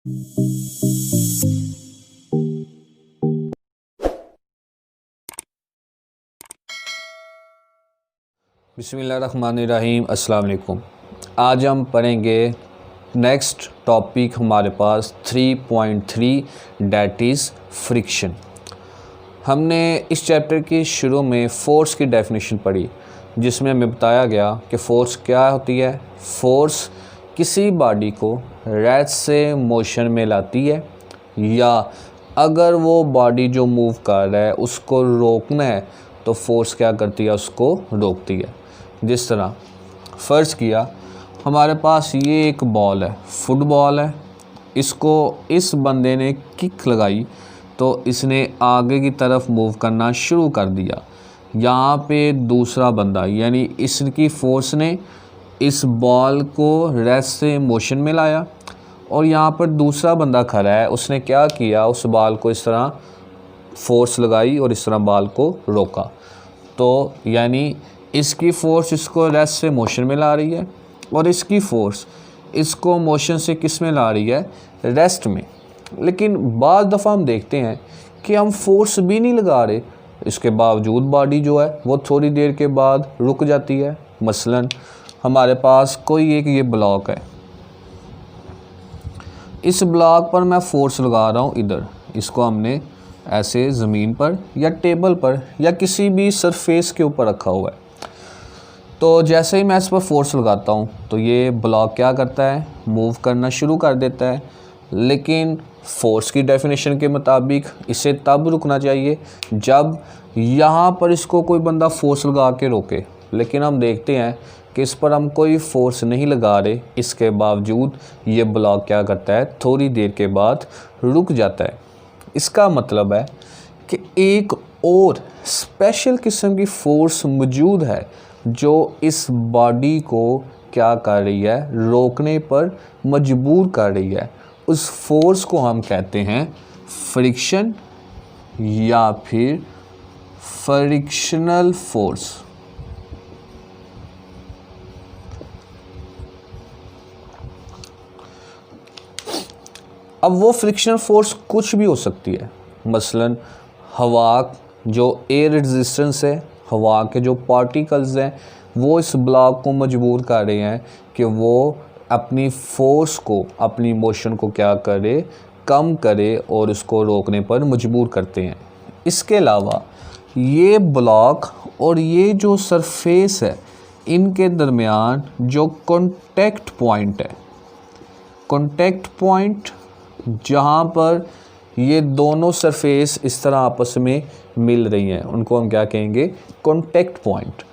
बिस्मिल्लाहिर्रहमानिर्रहीम। अस्सलाम वालेकुम। आज हम पढ़ेंगे नेक्स्ट टॉपिक हमारे पास 3.3 डैट इज़ फ्रिक्शन। हमने इस चैप्टर के शुरू में फ़ोर्स की डेफिनेशन पढ़ी, जिसमें हमें बताया गया कि फ़ोर्स क्या होती है। फ़ोर्स किसी बॉडी को रेस्ट से मोशन में लाती है, या अगर वो बॉडी जो मूव कर रहा है उसको रोकना है तो फ़ोर्स क्या करती है, उसको रोकती है। जिस तरह फ़र्ज़ किया हमारे पास ये एक बॉल है, फुटबॉल है, इसको इस बंदे ने किक लगाई तो इसने आगे की तरफ मूव करना शुरू कर दिया। यहाँ पे दूसरा बंदा यानी इसकी फ़ोर्स ने इस बॉल को रेस्ट से मोशन में लाया, और यहाँ पर दूसरा बंदा खड़ा है, उसने क्या किया, उस बॉल को इस तरह फ़ोर्स लगाई और इस तरह बॉल को रोका। तो यानी इसकी फ़ोर्स इसको रेस्ट से मोशन में ला रही है, और इसकी फ़ोर्स इसको मोशन से किस में ला रही है, रेस्ट में। लेकिन बाद दफ़ा हम देखते हैं कि हम फ़ोर्स भी नहीं लगा रहे, इसके बावजूद बॉडी जो है वो थोड़ी देर के बाद रुक जाती है। मसलन हमारे पास कोई एक ये ब्लॉक है, इस ब्लॉक पर मैं फ़ोर्स लगा रहा हूँ इधर, इसको हमने ऐसे ज़मीन पर या टेबल पर या किसी भी सरफेस के ऊपर रखा हुआ है। तो जैसे ही मैं इस पर फ़ोर्स लगाता हूँ तो ये ब्लॉक क्या करता है, मूव करना शुरू कर देता है। लेकिन फ़ोर्स की डेफिनेशन के मुताबिक इसे तब रुकना चाहिए जब यहाँ पर इसको कोई बंदा फ़ोर्स लगा के रोके। लेकिन हम देखते हैं कि इस पर हम कोई फ़ोर्स नहीं लगा रहे, इसके बावजूद ये ब्लॉक क्या करता है, थोड़ी देर के बाद रुक जाता है। इसका मतलब है कि एक और स्पेशल किस्म की फ़ोर्स मौजूद है जो इस बॉडी को क्या कर रही है, रोकने पर मजबूर कर रही है। उस फोर्स को हम कहते हैं फ्रिक्शन या फिर फ्रिक्शनल फोर्स। अब वो फ्रिक्शनल फोर्स कुछ भी हो सकती है। मसलन हवा, जो एयर रेजिस्टेंस है, हवा के जो पार्टिकल्स हैं वो इस ब्लॉक को मजबूर कर रहे हैं कि वो अपनी फ़ोर्स को, अपनी मोशन को क्या करे, कम करे, और उसको रोकने पर मजबूर करते हैं। इसके अलावा ये ब्लॉक और ये जो सरफेस है, इनके दरमियान जो कॉन्टैक्ट पॉइंट है, कॉन्टैक्ट पॉइंट जहाँ पर ये दोनों सरफेस इस तरह आपस में मिल रही हैं, उनको हम क्या कहेंगे, कॉन्टैक्ट पॉइंट।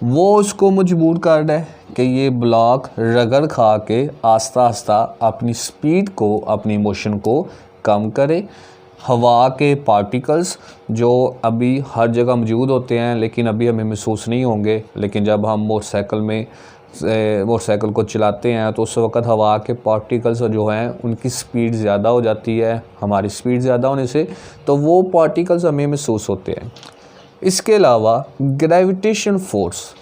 वो उसको मजबूर कर रहा है कि ये ब्लॉक रगड़ खा के आस्ता आस्ता अपनी स्पीड को, अपनी मोशन को कम करे। हवा के पार्टिकल्स जो अभी हर जगह मौजूद होते हैं लेकिन अभी हमें महसूस नहीं होंगे, लेकिन जब हम मोटरसाइकिल को चलाते हैं तो उस वक़्त हवा के पार्टिकल्स जो हैं उनकी स्पीड ज़्यादा हो जाती है, हमारी स्पीड ज़्यादा होने से, तो वो पार्टिकल्स हमें महसूस होते हैं। इसके अलावा ग्रेविटेशन फोर्स,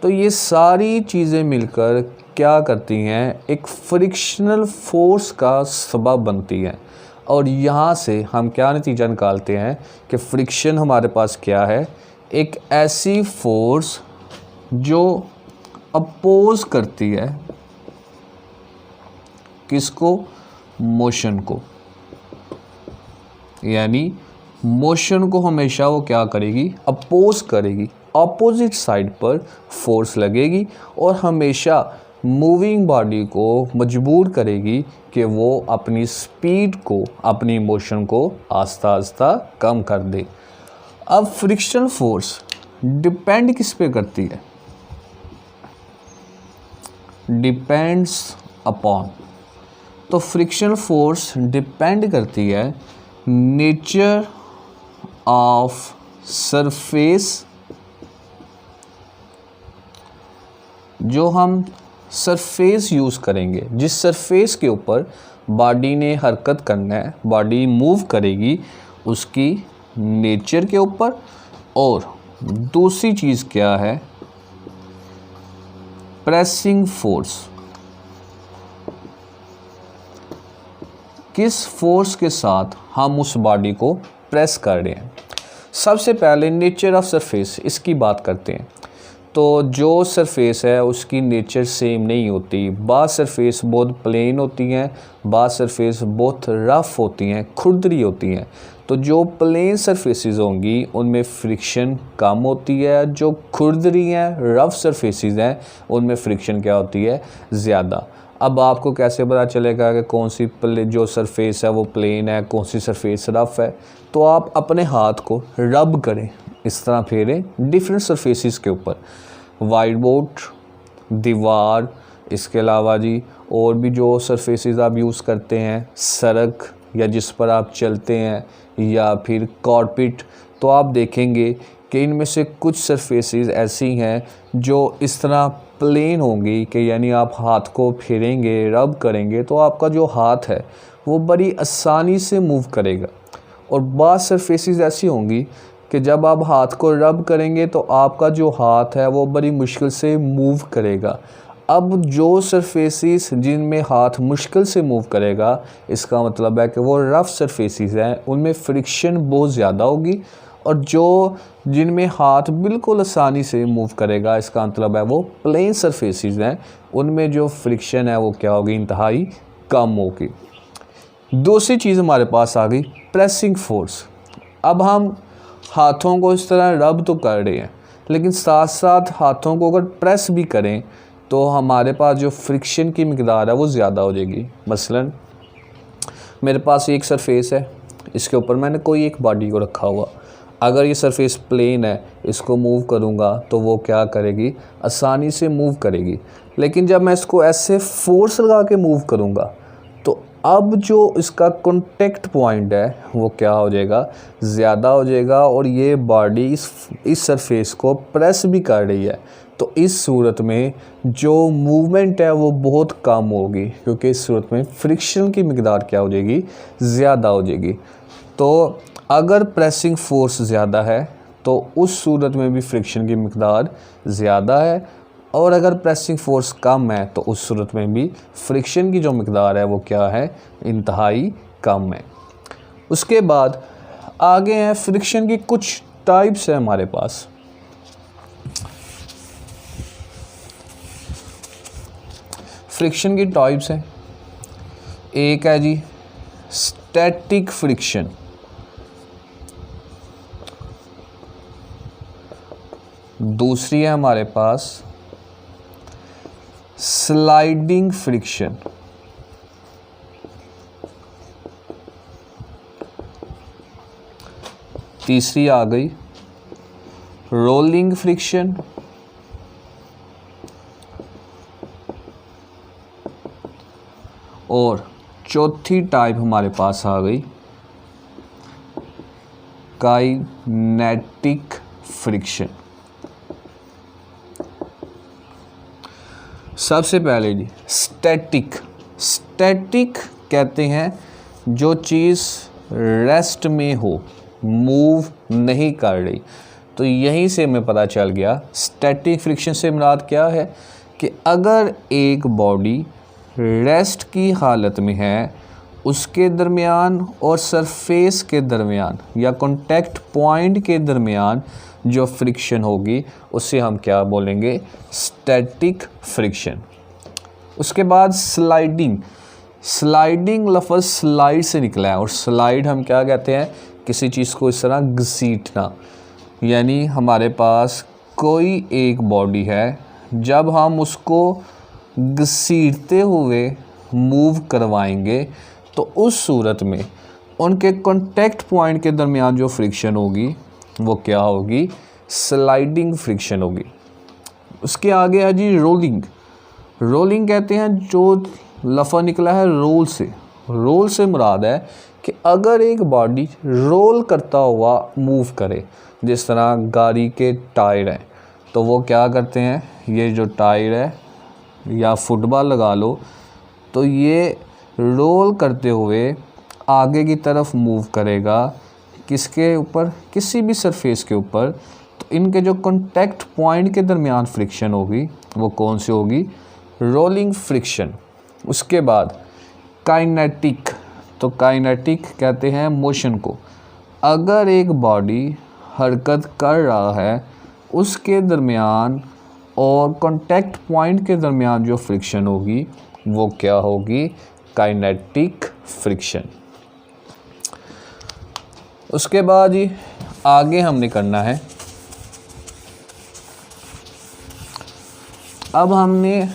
तो ये सारी चीज़ें मिलकर क्या करती हैं, एक फ्रिक्शनल फोर्स का सबब बनती हैं। और यहाँ से हम क्या नतीजा निकालते हैं कि फ्रिक्शन हमारे पास क्या है, एक ऐसी फोर्स जो अपोज करती है किसको, मोशन को। यानी मोशन को हमेशा वो क्या करेगी, अपोज करेगी, ऑपोजिट साइड पर फोर्स लगेगी और हमेशा मूविंग बॉडी को मजबूर करेगी कि वो अपनी स्पीड को, अपनी मोशन को आस्ता आस्ता कम कर दे। अब फ्रिक्शनल फोर्स डिपेंड किस पे करती है, डिपेंड्स अपॉन, तो फ्रिक्शनल फोर्स डिपेंड करती है नेचर ऑफ सरफेस, जो हम सरफेस यूज़ करेंगे, जिस सरफेस के ऊपर बॉडी ने हरकत करना है, बॉडी मूव करेगी, उसकी नेचर के ऊपर। और दूसरी चीज़ क्या है, प्रेसिंग फोर्स। किस फोर्स के साथ हम उस बॉडी को प्रेस कर रहे हैं। सबसे पहले नेचर ऑफ सरफेस इसकी बात करते हैं। तो जो सरफेस है उसकी नेचर सेम नहीं होती। बाज़ सरफेस बहुत प्लेन होती हैं, बाज़ सरफेस बहुत रफ़ होती हैं, खुरदरी होती हैं। तो जो प्लेन सरफेसेस होंगी उनमें फ्रिक्शन कम होती है, जो खुरदरी हैं रफ़ सरफेसेस हैं उनमें फ्रिक्शन क्या होती है, ज़्यादा। अब आपको कैसे पता चलेगा कि कौन सी जो सरफेस है वो प्लेन है, कौन सी सरफेस रफ़ है? तो आप अपने हाथ को रब करें, इस तरह फेरें डिफरेंट सरफेसेस के ऊपर, वाइट बोर्ड, दीवार, इसके अलावा जी और भी जो सरफेसेस आप यूज़ करते हैं, सड़क या जिस पर आप चलते हैं या फिर कारपेट, तो आप देखेंगे कि इनमें से कुछ सरफेसेस ऐसी हैं जो इस तरह प्लेन होंगी कि यानी आप हाथ को फेरेंगे, रब करेंगे तो आपका जो हाथ है वो बड़ी आसानी से मूव करेगा। और बाज़ सरफेसेस ऐसी होंगी कि जब आप हाथ को रब करेंगे तो आपका जो हाथ है वो बड़ी मुश्किल से मूव करेगा। अब जो सरफेसेस जिनमें हाथ मुश्किल से मूव करेगा, इसका मतलब है कि वो रफ़ सरफेसेस हैं, उनमें फ्रिक्शन बहुत ज़्यादा होगी। और जो जिनमें हाथ बिल्कुल आसानी से मूव करेगा, इसका मतलब है वो प्लेन सरफेसेस हैं, उनमें जो फ्रिक्शन है वो क्या होगी, इंतहाई कम होगी। दूसरी चीज़ हमारे पास आ गई प्रेसिंग फोर्स। अब हम हाथों को इस तरह रब तो कर रहे हैं, लेकिन साथ साथ हाथों को अगर प्रेस भी करें तो हमारे पास जो फ्रिक्शन की मिकदार है वो ज़्यादा हो जाएगी। मसलन मेरे पास एक सरफेस है, इसके ऊपर मैंने कोई एक बॉडी को रखा हुआ, अगर ये सरफेस प्लेन है, इसको मूव करूँगा तो वो क्या करेगी, आसानी से मूव करेगी। लेकिन जब मैं इसको ऐसे फोर्स लगा के मूव करूँगा तो अब जो इसका कॉन्टेक्ट पॉइंट है वो क्या हो जाएगा, ज़्यादा हो जाएगा, और ये बॉडी इस सरफेस को प्रेस भी कर रही है। तो इस सूरत में जो मूवमेंट है वो बहुत कम होगी, क्योंकि इस सूरत में फ्रिक्शन की मिकदार क्या हो जाएगी, ज़्यादा हो जाएगी। तो अगर प्रेसिंग फोर्स ज़्यादा है तो उस सूरत में भी फ्रिक्शन की मिकदार ज़्यादा है, और अगर प्रेसिंग फोर्स कम है तो उस सूरत में भी फ्रिक्शन की जो मिकदार है वो क्या है, इंतहाई कम है। उसके बाद आगे हैं फ्रिक्शन की कुछ टाइप्स है हमारे पास। फ्रिक्शन की टाइप्स हैं, एक है जी स्टैटिक फ्रिक्शन, दूसरी है हमारे पास स्लाइडिंग फ्रिक्शन, तीसरी आ गई रोलिंग फ्रिक्शन, और चौथी टाइप हमारे पास आ गई काइनेटिक फ्रिक्शन। सबसे पहले जी स्टैटिक। स्टैटिक कहते हैं जो चीज़ रेस्ट में हो, मूव नहीं कर रही। तो यहीं से हमें पता चल गया स्टैटिक फ्रिक्शन से मुराद क्या है कि अगर एक बॉडी रेस्ट की हालत में है, उसके दरमियान और सरफेस के दरमियान या कॉन्टैक्ट पॉइंट के दरमियान जो फ्रिक्शन होगी उसे हम क्या बोलेंगे, स्टैटिक फ्रिक्शन। उसके बाद स्लाइडिंग। स्लाइडिंग लफ्ज़ स्लाइड से निकला है, और स्लाइड हम क्या कहते हैं, किसी चीज़ को इस तरह घसीटना। यानी हमारे पास कोई एक बॉडी है, जब हम उसको घसीटते हुए मूव करवाएंगे तो उस सूरत में उनके कॉन्टैक्ट पॉइंट के दरमियान जो फ्रिक्शन होगी वो क्या होगी, स्लाइडिंग फ्रिक्शन होगी। उसके आगे है जी रोलिंग। रोलिंग कहते हैं जो लफ़ज़ निकला है रोल से। रोल से मुराद है कि अगर एक बॉडी रोल करता हुआ मूव करे, जिस तरह गाड़ी के टायर हैं, तो वो क्या करते हैं, ये जो टायर है या फुटबॉल लगा लो, तो ये रोल करते हुए आगे की तरफ मूव करेगा, किसके ऊपर, किसी भी सरफेस के ऊपर। तो इनके जो कॉन्टैक्ट पॉइंट के दरमियान फ्रिक्शन होगी वो कौन सी होगी, रोलिंग फ्रिक्शन। उसके बाद काइनेटिक। तो काइनेटिक कहते हैं मोशन को। अगर एक बॉडी हरकत कर रहा है उसके दरमियान और कांटेक्ट पॉइंट के दरमियान जो फ्रिक्शन होगी वो क्या होगी? Kinetic friction. उसके बाद ही आगे हमने करना है, अब हमने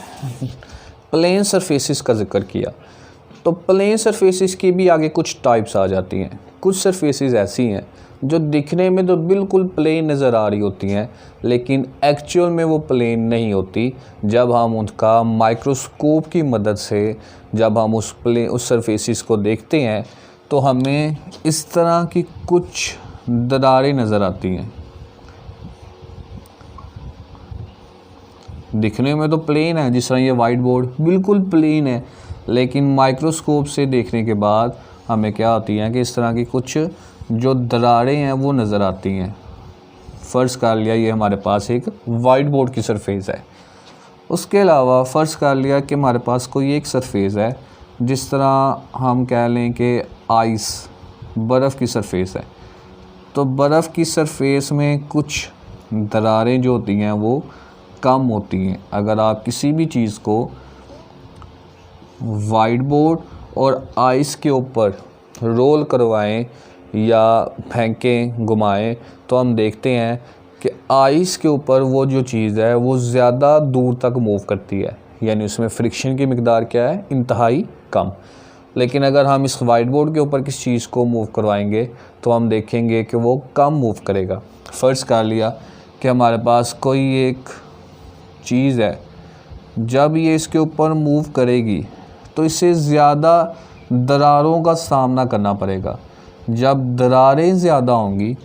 प्लेन सरफेसेस का जिक्र किया, तो प्लेन सरफेसेस की भी आगे कुछ टाइप्स आ जाती हैं। कुछ सरफेसेस ऐसी हैं जो दिखने में तो बिल्कुल प्लेन नज़र आ रही होती हैं लेकिन एक्चुअल में वो प्लेन नहीं होती। जब हम उनका माइक्रोस्कोप की मदद से जब हम उस सरफेसेस को देखते हैं तो हमें इस तरह की कुछ दरारें नज़र आती हैं। दिखने में तो प्लेन है, जिस तरह ये वाइट बोर्ड बिल्कुल प्लेन है, लेकिन माइक्रोस्कोप से देखने के बाद हमें क्या होती हैं कि इस तरह की कुछ जो दरारें हैं वो नज़र आती हैं। फ़र्ज़ कर लिया ये हमारे पास एक वाइट बोर्ड की सरफेस है। उसके अलावा फ़र्ज़ कर लिया कि हमारे पास कोई एक सरफेस है, जिस तरह हम कह लें कि आइस, बर्फ़ की सरफेस है। तो बर्फ़ की सरफेस में कुछ दरारें जो होती हैं वो कम होती हैं। अगर आप किसी भी चीज़ को वाइट बोर्ड और आइस के ऊपर रोल करवाएं या फेंकें, घुमाएं, तो हम देखते हैं कि आइस के ऊपर वो जो चीज़ है वो ज़्यादा दूर तक मूव करती है, यानी उसमें फ्रिक्शन की मिकदार क्या है? इंतहाई कम। लेकिन अगर हम इस वाइट बोर्ड के ऊपर किसी चीज़ को मूव करवाएंगे तो हम देखेंगे कि वो कम मूव करेगा। फ़र्ज़ कर लिया कि हमारे पास कोई एक चीज़ है, जब ये इसके ऊपर मूव करेगी तो इसे ज़्यादा दरारों का सामना करना पड़ेगा। जब दरारें ज़्यादा होंगी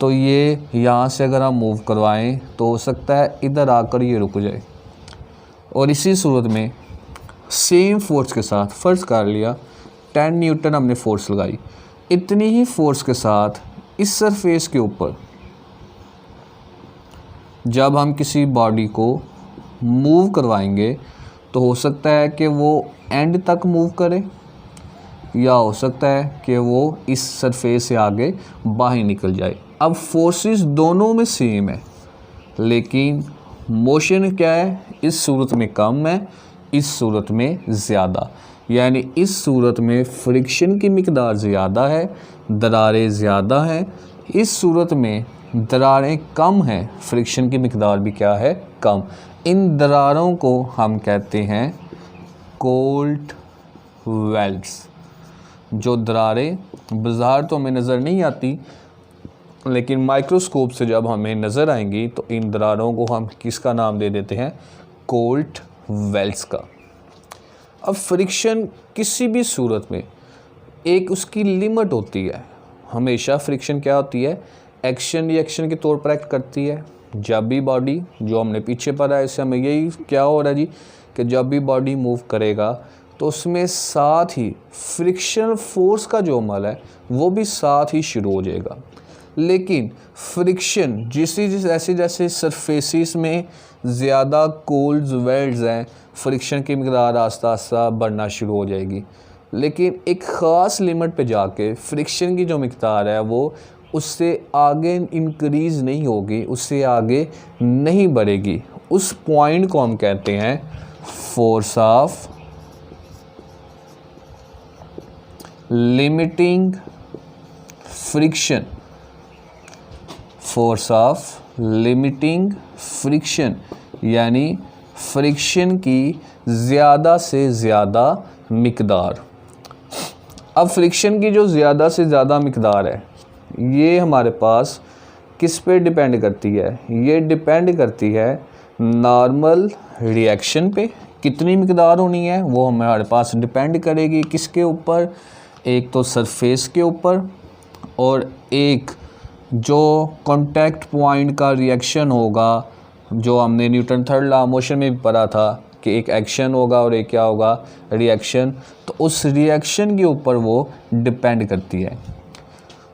तो ये यहाँ से अगर हम मूव करवाएं तो हो सकता है इधर आकर ये रुक जाए। और इसी सूरत में सेम फोर्स के साथ, फ़र्ज़ कर लिया 10 न्यूटन हमने फ़ोर्स लगाई, इतनी ही फोर्स के साथ इस सरफेस के ऊपर जब हम किसी बॉडी को मूव करवाएंगे तो हो सकता है कि वो एंड तक मूव करे या हो सकता है कि वो इस सरफेस से आगे बाहर निकल जाए। अब फोर्सेस दोनों में सेम है लेकिन मोशन क्या है? इस सूरत में कम है, इस सूरत में ज़्यादा। यानी इस सूरत में फ्रिक्शन की मिकदार ज़्यादा है, दरारें ज़्यादा हैं। इस सूरत में दरारें कम हैं, फ्रिक्शन की मिकदार भी क्या है? कम। इन दरारों को हम कहते हैं कोल्ड वेल्ट्स। जो दरारें बाज़ार तो हमें नज़र नहीं आती लेकिन माइक्रोस्कोप से जब हमें नज़र आएंगी तो इन दरारों को हम किसका नाम दे देते हैं? कोल्ड वेल्ट्स का। अब फ्रिक्शन किसी भी सूरत में एक उसकी लिमिट होती है। हमेशा फ्रिक्शन क्या होती है? एक्शन रिएक्शन के तौर पर एक्ट करती है। जब भी बॉडी, जो हमने पीछे पढ़ा है, इससे हमें यही क्या हो रहा है जी कि जब भी बॉडी मूव करेगा तो उसमें साथ ही फ्रिक्शनल फोर्स का जो अमल है वो भी साथ ही शुरू हो जाएगा। लेकिन फ्रिक्शन जैसे जैसे सरफेसिस में ज़्यादा कोल्ड वेल्ट्स हैं, फ्रिक्शन की मिकदार आस्ता आस्ता बढ़ना शुरू हो जाएगी। लेकिन एक ख़ास लिमिट पे जाके फ्रिक्शन की जो मिकदार है वो उससे आगे इंक्रीज़ नहीं होगी, उससे आगे नहीं बढ़ेगी। उस पॉइंट को हम कहते हैं force of limiting friction. Force of limiting friction यानी फ्रिक्शन की ज़्यादा से ज़्यादा मिकदार। अब फ्रिक्शन की जो ज़्यादा से ज़्यादा मिकदार है ये हमारे पास किस पे डिपेंड करती है? ये डिपेंड करती है नॉर्मल रिएक्शन पे। कितनी मिकदार होनी है वो हमारे पास डिपेंड करेगी किसके ऊपर? एक तो सरफेस के ऊपर और एक जो कांटेक्ट पॉइंट का रिएक्शन होगा, जो हमने न्यूटन थर्ड लॉ मोशन में भी पढ़ा था कि एक एक्शन होगा और एक क्या होगा? रिएक्शन। तो उस रिएक्शन के ऊपर वो डिपेंड करती है।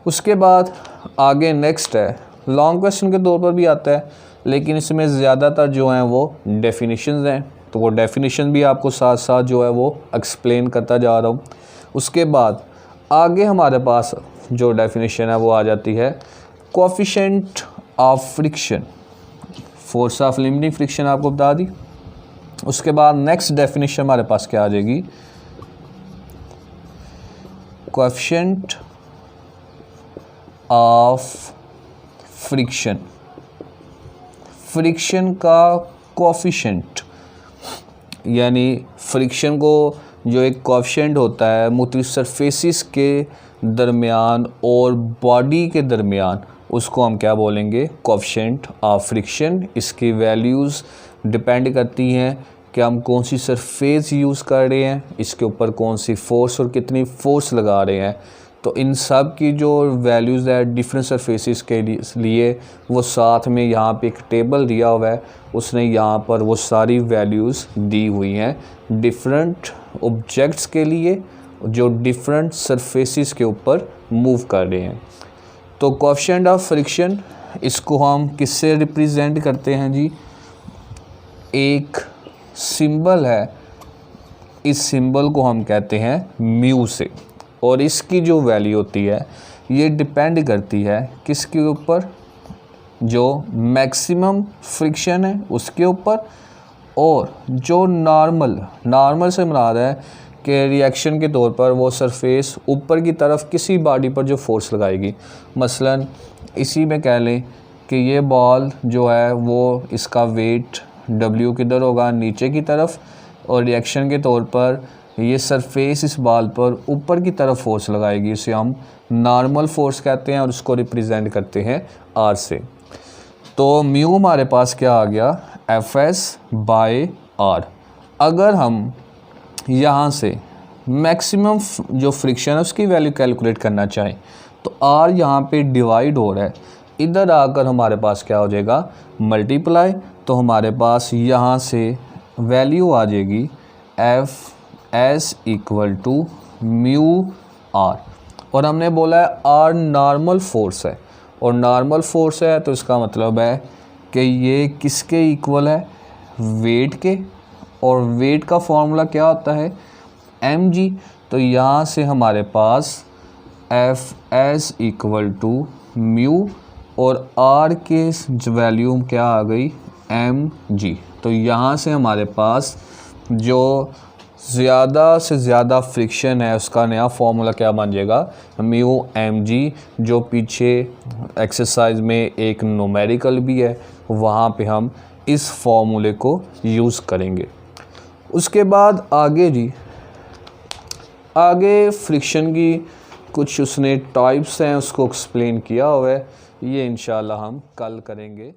उसके बाद आगे नेक्स्ट है, लॉन्ग क्वेश्चन के तौर पर भी आता है लेकिन इसमें ज़्यादातर जो हैं वो डेफिनेशंस हैं, तो वो डेफिनेशन भी आपको साथ साथ जो है वो एक्सप्लेन करता जा रहा हूँ। उसके बाद आगे हमारे पास जो डेफिनेशन है वो आ जाती है coefficient of friction, force of limiting friction आपको बता दी। उसके बाद नेक्स्ट डेफिनेशन हमारे पास क्या आ जाएगी, कोएफिशिएंट ऑफ फ्रिक्शन, फ्रिक्शन का कोएफिशिएंट, यानी फ्रिक्शन को जो एक कोएफिशिएंट होता है मुख्तलिफ सरफेसिस के दरमियान और बॉडी के दरमियान, उसको हम क्या बोलेंगे, कोएफिशिएंट ऑफ फ्रिक्शन। इसकी वैल्यूज़ डिपेंड करती हैं कि हम कौन सी सरफेस यूज़ कर रहे हैं, इसके ऊपर कौन सी फोर्स और कितनी फोर्स लगा रहे हैं। तो इन सब की जो वैल्यूज़ है डिफरेंट सरफेसिस के लिए वो साथ में यहाँ पे एक टेबल दिया हुआ है, उसने यहाँ पर वो सारी वैल्यूज़ दी हुई हैं डिफरेंट ऑब्जेक्ट्स के लिए जो डिफरेंट सरफेसिस के ऊपर मूव कर रहे हैं। तो कोएफिशिएंट ऑफ फ्रिक्शन इसको हम किससे रिप्रेजेंट करते हैं जी, एक सिंबल है, इस सिंबल को हम कहते हैं म्यू से, और इसकी जो वैल्यू होती है ये डिपेंड करती है किसके ऊपर, जो मैक्सिमम फ्रिक्शन है उसके ऊपर, और जो नॉर्मल से मुराद है कि रिएक्शन के तौर पर वो सरफेस ऊपर की तरफ किसी बॉडी पर जो फोर्स लगाएगी। मसलन इसी में कह लें कि ये बॉल जो है वो इसका वेट W किधर होगा, नीचे की तरफ, और रिएक्शन के तौर पर ये सरफेस इस बॉल पर ऊपर की तरफ फोर्स लगाएगी, इसे हम नॉर्मल फोर्स कहते हैं और उसको रिप्रेजेंट करते हैं R से। तो म्यू हमारे पास क्या आ गया, Fs/R। अगर हम यहाँ से मैक्सिमम जो फ्रिक्शन है उसकी वैल्यू कैलकुलेट करना चाहें तो R यहाँ पे डिवाइड हो रहा है, इधर आकर हमारे पास क्या हो जाएगा, मल्टीप्लाई। तो हमारे पास यहाँ से वैल्यू आ जाएगी Fs = μR, और हमने बोला है R नॉर्मल फोर्स है, और नॉर्मल फोर्स है तो इसका मतलब है कि ये किसके इक्वल है, वेट के, और वेट का फॉर्मूला क्या होता है, mg। तो यहाँ से हमारे पास Fs = μ और R के वैल्यू क्या आ गई, mg। तो यहाँ से हमारे पास जो ज़्यादा से ज़्यादा फ्रिक्शन है उसका नया फार्मूला क्या बन जाएगा, μmg, जो पीछे एक्सरसाइज में एक न्यूमेरिकल भी है, वहाँ पे हम इस फार्मूले को यूज़ करेंगे। उसके बाद आगे फ्रिक्शन की कुछ उसने टाइप्स हैं उसको एक्सप्लेन किया हुआ है, ये इंशाल्लाह हम कल करेंगे।